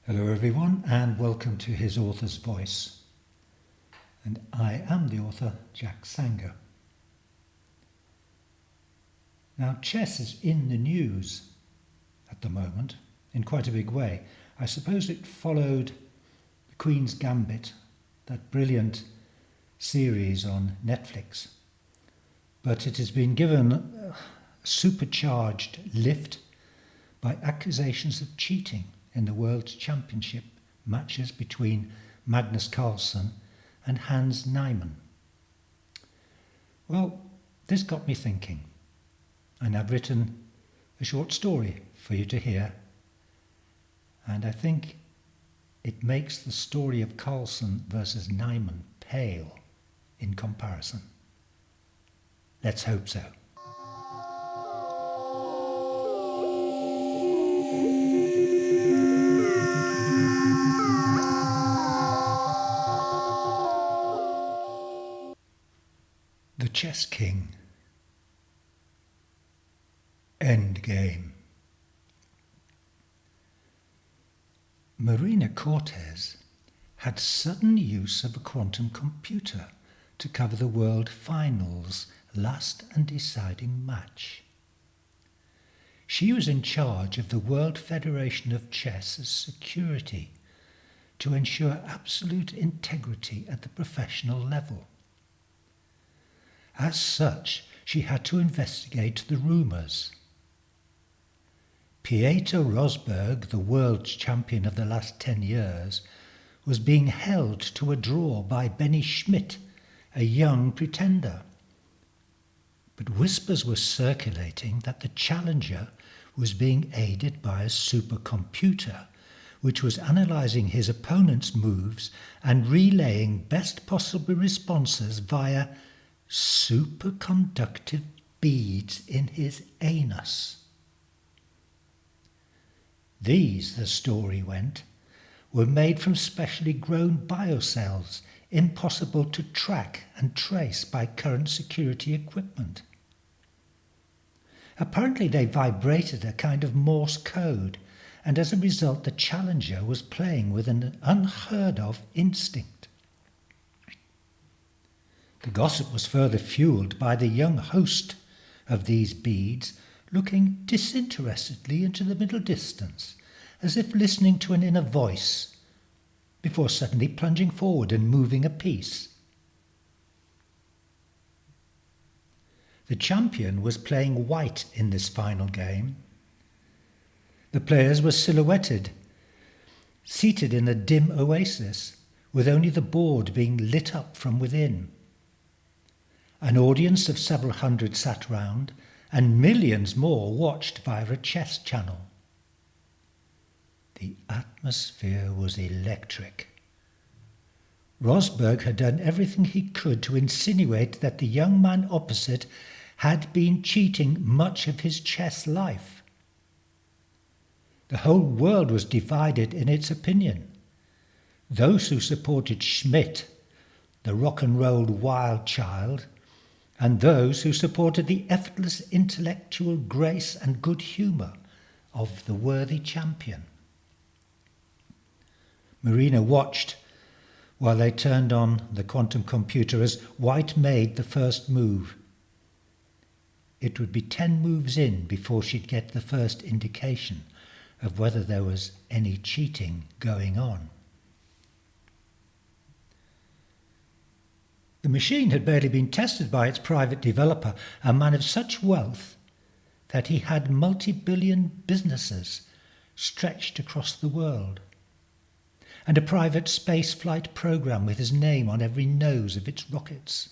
Hello everyone and welcome to His Author's Voice. And I am the author, Jack Sanger. Now chess is in the news at the moment in quite a big way. I suppose it followed the Queen's Gambit, that brilliant series on Netflix. But it has been given a supercharged lift by accusations of cheating in the World Championship matches between Magnus Carlsen and Hans Niemann. Well, this got me thinking, and I've written a short story for you to hear, and I think it makes the story of Carlsen versus Niemann pale in comparison. Let's hope so. The Chess King. Endgame. Marina Cortez had sudden use of a quantum computer to cover the World Finals' last and deciding match. She was in charge of the World Federation of Chess's security to ensure absolute integrity at the professional level. As such, she had to investigate the rumours. Pieter Rosberg, the world champion of the last 10 years, was being held to a draw by Benny Schmidt, a young pretender. But whispers were circulating that the challenger was being aided by a supercomputer, which was analysing his opponent's moves and relaying best possible responses via superconductive beads in his anus. These, the story went, were made from specially grown biocells, impossible to track and trace by current security equipment. Apparently they vibrated a kind of Morse code, and as a result the challenger was playing with an unheard of instinct. The gossip was further fuelled by the young host of these beads looking disinterestedly into the middle distance, as if listening to an inner voice, before suddenly plunging forward and moving a piece. The champion was playing white in this final game. The players were silhouetted, seated in a dim oasis, with only the board being lit up from within. An audience of several hundred sat round, and millions more watched via a chess channel. The atmosphere was electric. Rosberg had done everything he could to insinuate that the young man opposite had been cheating much of his chess life. The whole world was divided in its opinion. Those who supported Schmidt, the rock and roll wild child, and those who supported the effortless intellectual grace and good humour of the worthy champion. Marina watched while they turned on the quantum computer as White made the first move. It would be 10 moves in before she'd get the first indication of whether there was any cheating going on. The machine had barely been tested by its private developer, a man of such wealth that he had multi-billion businesses stretched across the world, and a private space flight program with his name on every nose of its rockets.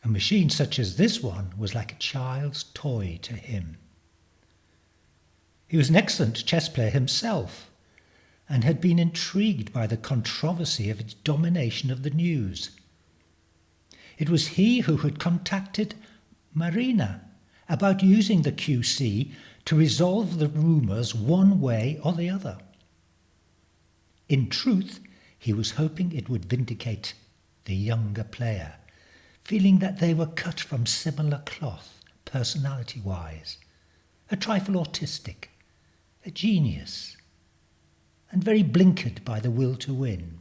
A machine such as this one was like a child's toy to him. He was an excellent chess player himself, and had been intrigued by the controversy of its domination of the news. It was he who had contacted Marina about using the QC to resolve the rumours one way or the other. In truth, he was hoping it would vindicate the younger player, feeling that they were cut from similar cloth, personality-wise, a trifle autistic, a genius, and very blinkered by the will to win.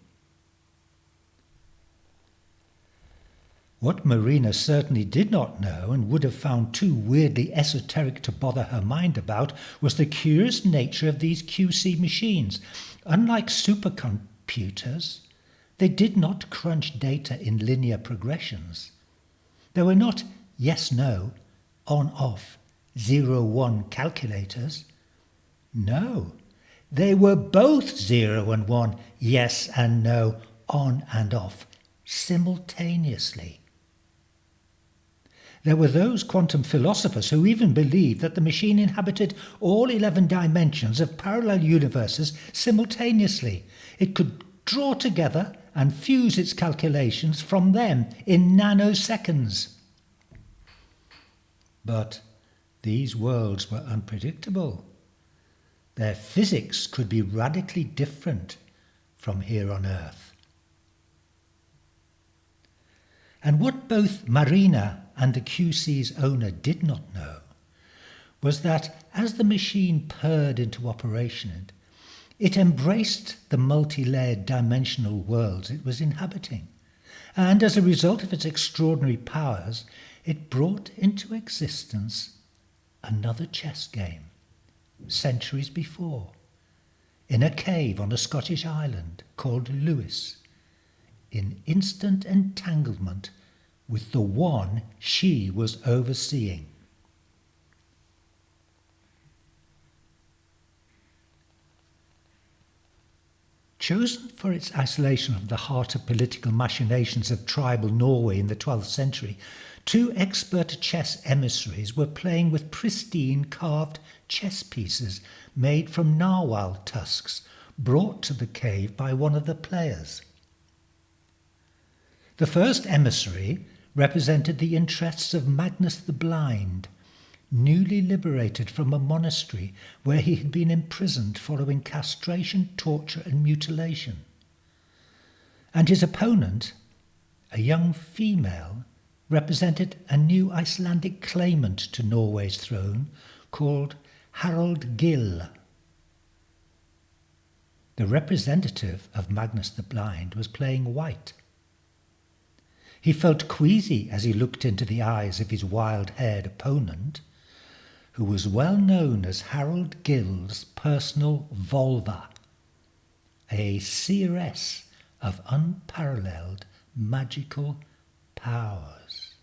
What Marina certainly did not know, and would have found too weirdly esoteric to bother her mind about, was the curious nature of these QC machines. Unlike supercomputers, they did not crunch data in linear progressions. They were not yes-no, on-off, 0-1 calculators. No, they were both 0 and 1, yes and no, on and off, simultaneously. There were those quantum philosophers who even believed that the machine inhabited all 11 dimensions of parallel universes simultaneously. It could draw together and fuse its calculations from them in nanoseconds. But these worlds were unpredictable. Their physics could be radically different from here on Earth. And what both Marina and the QC's owner did not know was that as the machine purred into operation, it embraced the multi-layered dimensional worlds it was inhabiting, and as a result of its extraordinary powers, it brought into existence another chess game, centuries before, in a cave on a Scottish island called Lewis, in instant entanglement with the one she was overseeing. Chosen for its isolation from the heart of political machinations of tribal Norway in the 12th century, two expert chess emissaries were playing with pristine carved chess pieces made from narwhal tusks, brought to the cave by one of the players. The first emissary represented the interests of Magnus the Blind, newly liberated from a monastery where he had been imprisoned following castration, torture and mutilation. And his opponent, a young female, represented a new Icelandic claimant to Norway's throne called Harald Gill. The representative of Magnus the Blind was playing white. He felt queasy as he looked into the eyes of his wild-haired opponent, who was well known as Harald Gill's personal Volva, a seeress of unparalleled magical powers.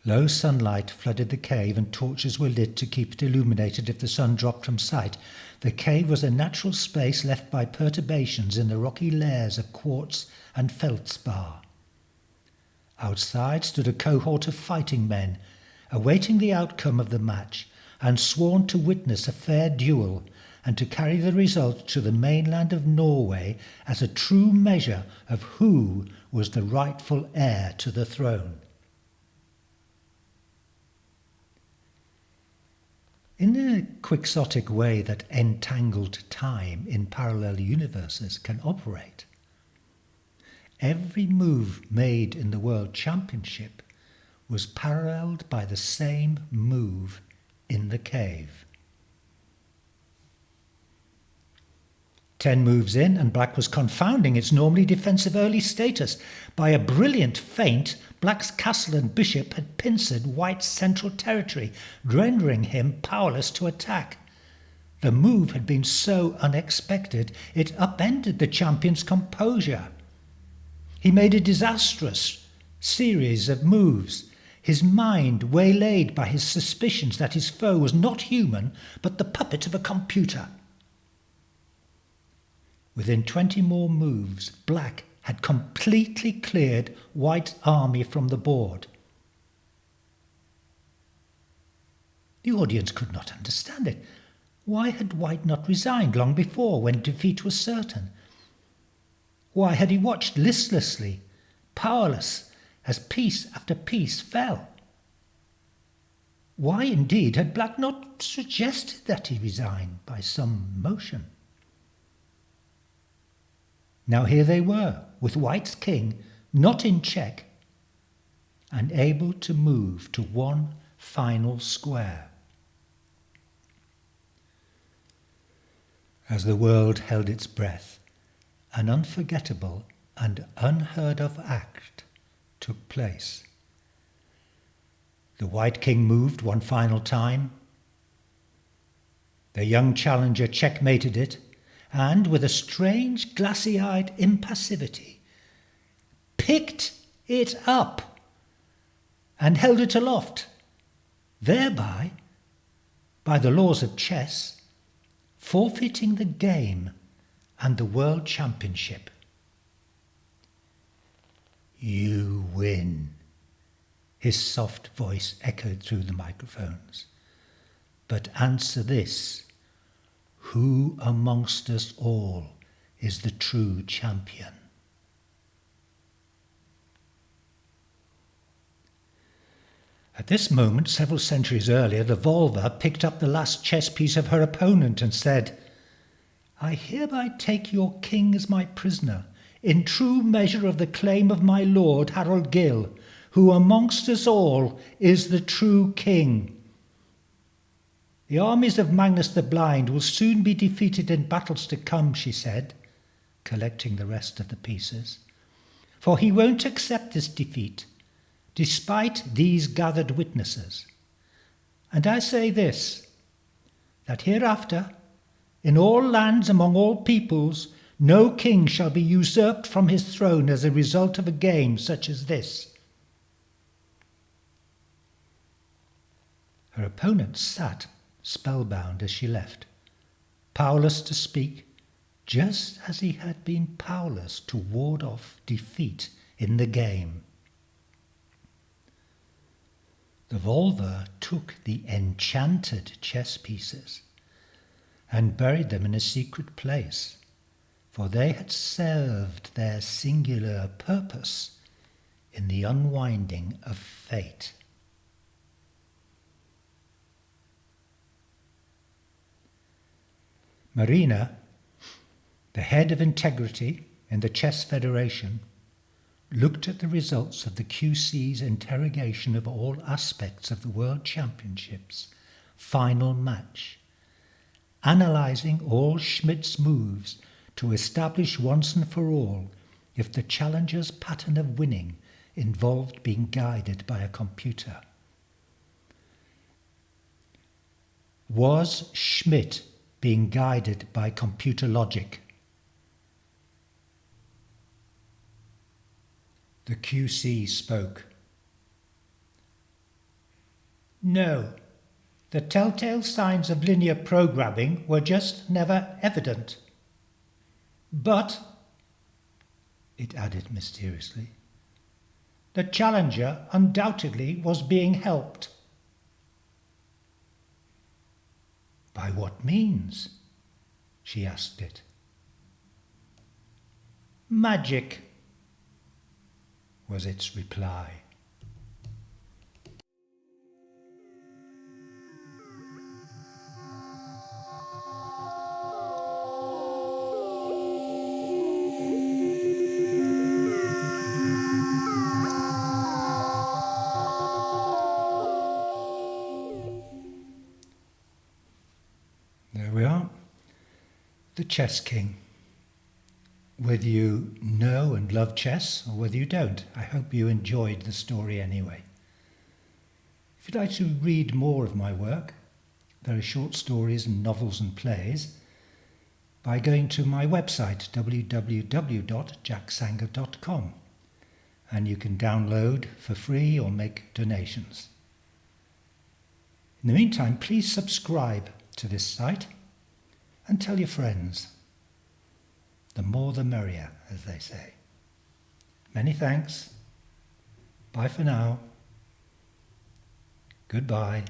Low sunlight flooded the cave and torches were lit to keep it illuminated if the sun dropped from sight. The cave was a natural space left by perturbations in the rocky layers of quartz and feldspar. Outside stood a cohort of fighting men, awaiting the outcome of the match and sworn to witness a fair duel and to carry the result to the mainland of Norway as a true measure of who was the rightful heir to the throne. In the quixotic way that entangled time in parallel universes can operate, every move made in the World Championship was paralleled by the same move in the cave. 10 moves in, and Black was confounding its normally defensive early status. By a brilliant feint, Black's castle and bishop had pincered White's central territory, rendering him powerless to attack. The move had been so unexpected, it upended the champion's composure. He made a disastrous series of moves, his mind waylaid by his suspicions that his foe was not human, but the puppet of a computer. Within 20 more moves, Black had completely cleared White's army from the board. The audience could not understand it. Why had White not resigned long before, when defeat was certain? Why had he watched listlessly, powerless, as piece after piece fell? Why, indeed, had Black not suggested that he resign by some motion? Now here they were, with White's king not in check and able to move to one final square. As the world held its breath, an unforgettable and unheard of act took place. The White King moved one final time. The young challenger checkmated it, and with a strange glassy-eyed impassivity, picked it up and held it aloft, thereby, by the laws of chess, forfeiting the game and the World Championship. "You win," his soft voice echoed through the microphones. "But answer this: who amongst us all is the true champion?" At this moment, several centuries earlier, the Volva picked up the last chess piece of her opponent and said, "I hereby take your king as my prisoner, in true measure of the claim of my lord Harold Gill, who amongst us all is the true king. The armies of Magnus the Blind will soon be defeated in battles to come," she said, collecting the rest of the pieces, "for he won't accept this defeat, despite these gathered witnesses. And I say this, that hereafter, in all lands among all peoples, no king shall be usurped from his throne as a result of a game such as this." Her opponent sat spellbound as she left, powerless to speak, just as he had been powerless to ward off defeat in the game. The Volva took the enchanted chess pieces and buried them in a secret place, for they had served their singular purpose in the unwinding of fate. Marina, the head of integrity in the Chess Federation, looked at the results of the QC's interrogation of all aspects of the World Championship's final match, analysing all Schmidt's moves to establish once and for all if the challenger's pattern of winning involved being guided by a computer. Was Schmidt being guided by computer logic? The QC spoke. "No, the telltale signs of linear programming were just never evident. But," it added mysteriously, "the challenger undoubtedly was being helped." "By what means?" she asked it. "Magic," was its reply. There we are. The Chess King. Whether you know and love chess or whether you don't, I hope you enjoyed the story anyway. If you'd like to read more of my work, there are short stories and novels and plays, by going to my website www.jacksanger.com, and you can download for free or make donations. In the meantime, please subscribe to this site and tell your friends. The more the merrier, as they say. Many thanks. Bye for now. Goodbye.